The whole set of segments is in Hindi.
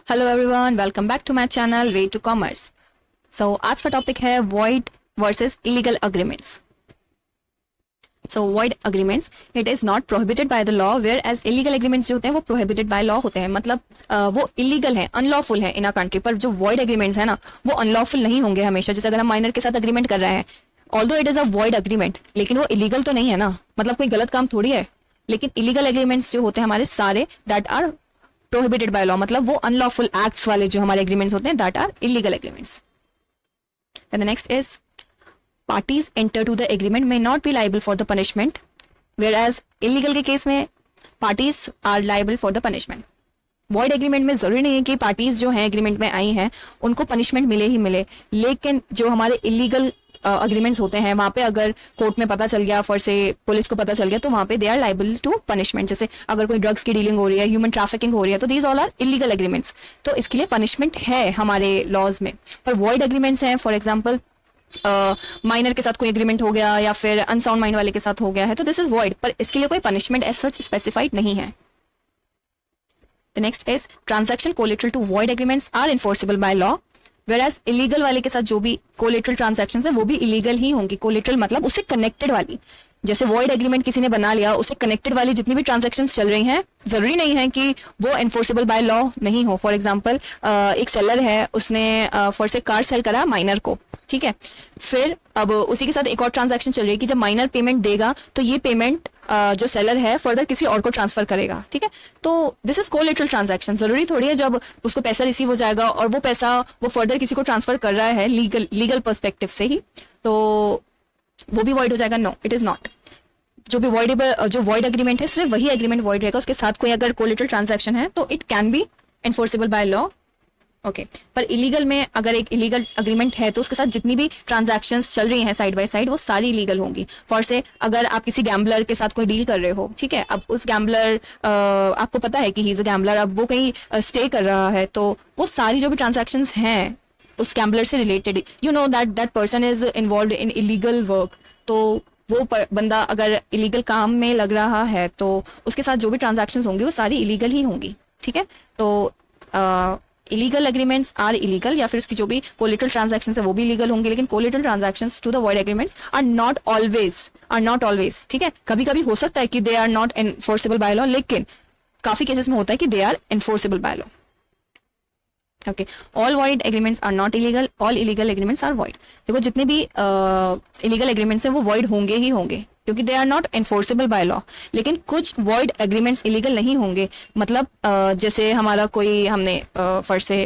Hello everyone, welcome back to my channel way to commerce. So आज का टॉपिक है void versus illegal agreements. So void agreements it is not prohibited by the law, whereas illegal agreements जो होते हैं वो प्रोहिबिटेड बाय लॉ होते हैं, मतलब वो इलीगल है, अनलॉफुल है इन अ कंट्री। पर जो वॉइड अग्रीमेंट्स है ना वो अनलॉफुल नहीं होंगे हमेशा। जैसे अगर हम माइनर के साथ अग्रीमेंट कर रहे हैं, although it is a void agreement, लेकिन वो इलीगल तो नहीं है ना, मतलब कोई गलत काम थोड़ी है। लेकिन इलीगल एग्रीमेंट्स जो होते हैं हमारे सारे that are prohibited by law, मतलब वो अनलॉफुल एक्ट्स वाले जो हमारे एग्रीमेंट्स होते हैं that are illegal agreements. Then the next is parties enter to the agreement may not be liable for the punishment, whereas illegal के केस में parties are liable for the punishment. Void agreement में जरूरी नहीं है कि पार्टीज जो हैं एग्रीमेंट में आई हैं उनको पनिशमेंट मिले ही मिले, लेकिन जो हमारे इलीगल अग्रीमेंट्स होते हैं वहां पे अगर कोर्ट में पता चल गया, फॉर से पुलिस को पता चल गया, तो वहां पे they are liable to punishment. जैसे अगर कोई ड्रग्स की डीलिंग हो रही है, ह्यूमन ट्रैफिकिंग हो रही है, तो these all are illegal agreements, तो इसके लिए पनिशमेंट है हमारे लॉज में। पर वॉइड एग्रीमेंट्स हैं, फॉर एग्जाम्पल माइनर के साथ कोई एग्रीमेंट हो गया या फिर अनसाउंड माइंड वाले के साथ हो गया है, तो दिस इज वॉइड, पर इसके लिए कोई पनिशमेंट एज सच स्पेसिफाइड नहीं है। The next is transaction collateral to void agreements are enforceable by law, Whereas illegal वाले के साथ जो भी कोलेटरल ट्रांजैक्शंस है वो भी इलीगल ही होंगी। कोलेटरल मतलब उससे कनेक्टेड वाली, जैसे वॉइड एग्रीमेंट किसी ने बना लिया, उससे कनेक्टेड वाली जितनी भी ट्रांजैक्शंस चल रही हैं जरूरी नहीं है कि वो एनफोर्सेबल बाय लॉ नहीं हो। फॉर एग्जांपल एक सेलर है, उसने फॉर से कार सेल करा माइनर को, ठीक है, फिर अब उसी के साथ एक और ट्रांजैक्शन चल रही है कि जब माइनर पेमेंट देगा तो ये पेमेंट जो सेलर है फर्दर किसी और को ट्रांसफर करेगा, ठीक है। तो दिस इज कोलेटरल ट्रांजैक्शन। जरूरी थोड़ी है जब उसको पैसा रिसीव हो जाएगा और वो पैसा वो फर्दर किसी को ट्रांसफर कर रहा है लीगल पर्सपेक्टिव से ही, तो वो भी वॉइड हो जाएगा। No, it is not. जो वॉइड एग्रीमेंट है सिर्फ वही एग्रीमेंट वॉइड रहेगा, उसके साथ कोई अगर कोलेटरल ट्रांजैक्शन है तो it can be enforceable by law, okay. पर इलीगल में अगर एक इलीगल अग्रीमेंट है तो उसके साथ जितनी भी ट्रांजैक्शंस चल रही हैं साइड बाय साइड वो सारी इलीगल होंगी। फॉर से अगर आप किसी गैम्बलर के साथ कोई डील कर रहे हो, ठीक है, अब उस गैम्बलर आपको पता है कि ही इज अ गैम्बलर, अब वो कहीं स्टे कर रहा है, तो वो सारी जो भी ट्रांजैक्शंस हैं उस गैम्बलर से related, you know that person is involve in illegal work, तो वो बंदा अगर इलीगल काम में लग रहा है तो उसके साथ जो भी ट्रांजैक्शंस होंगी वो सारी इलीगल ही होंगी, ठीक है। तो इलीगल एग्रीमेंट्स आर इलीगल, या फिर उसकी जो भी कोलेटरल ट्रांजैक्शंस है वो भी इलीगल होंगे, लेकिन collateral transactions to the void agreements are not always, ठीक है। कभी कभी हो सकता है कि they are not enforceable by law, लेकिन काफी केसेस में होता है कि they are enforceable by law, okay. All void agreements are not illegal, all illegal agreements are void. देखो जितने भी इलीगल एग्रीमेंट्स हैं वो वॉइड होंगे ही होंगे क्योंकि they are not enforceable by law, लेकिन कुछ वॉइड एग्रीमेंट्स इलीगल नहीं होंगे। मतलब जैसे हमारा कोई हमने for say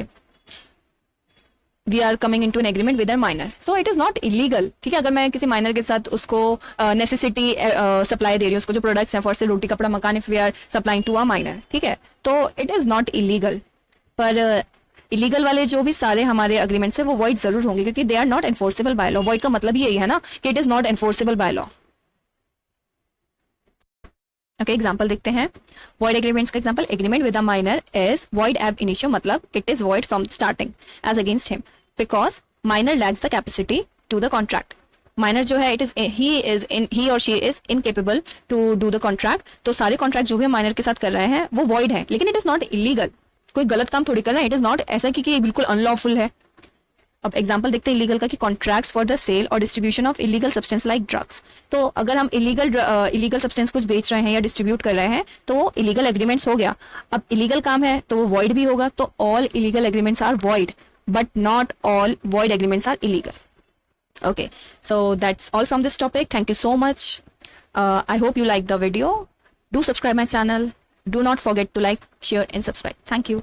we are coming into an agreement with a minor, so it is not illegal, ठीक है। अगर मैं किसी माइनर के साथ उसको नेसेसिटी सप्लाई दे रही हूँ, उसको जो प्रोडक्ट्स हैं फॉर से रोटी कपड़ा मकान, if we are supplying to a minor, ठीक है, तो इट इज नॉट इलीगल। पर इलीगल वाले जो भी सारे हमारे अग्रीमेंट्स हैं वो वॉइड जरूर होंगे क्योंकि they are not enforceable by law. Void का मतलब यही है ना कि it is not enforceable by law, okay. Example देखते हैं वॉइड एग्रीमेंट्स का। Example, agreement with a minor is void ab initio, मतलब it is void from starting as against him because minor lacks the capacity to the contract. Minor जो है इट इज ही और she is incapable to do the contract, तो सारे कॉन्ट्रैक्ट जो भी माइनर के साथ कर रहे हैं वो वॉइड है, लेकिन इट इज नॉट इलीगल। कोई गलत काम थोड़ी कर रहा है, इट इज नॉट ऐसा कि बिल्कुल अनलॉफुल है। अब एग्जांपल देखते हैं इलीगल का कि कॉन्ट्रैक्ट्स फॉर द सेल और distribution of illegal substance like drugs. तो अगर हम इलीगल सब्सटेंस कुछ बेच रहे हैं या डिस्ट्रीब्यूट कर रहे हैं तो वो इलीगल एग्रीमेंट्स हो गया। अब इलीगल काम है तो वो वॉइड भी होगा, तो all illegal agreements are void but not all void agreements are illegal, okay. So that's all from this topic. Thank you so much. I hope you liked the video. Do subscribe my channel. Do not forget to like, share and subscribe. Thank you.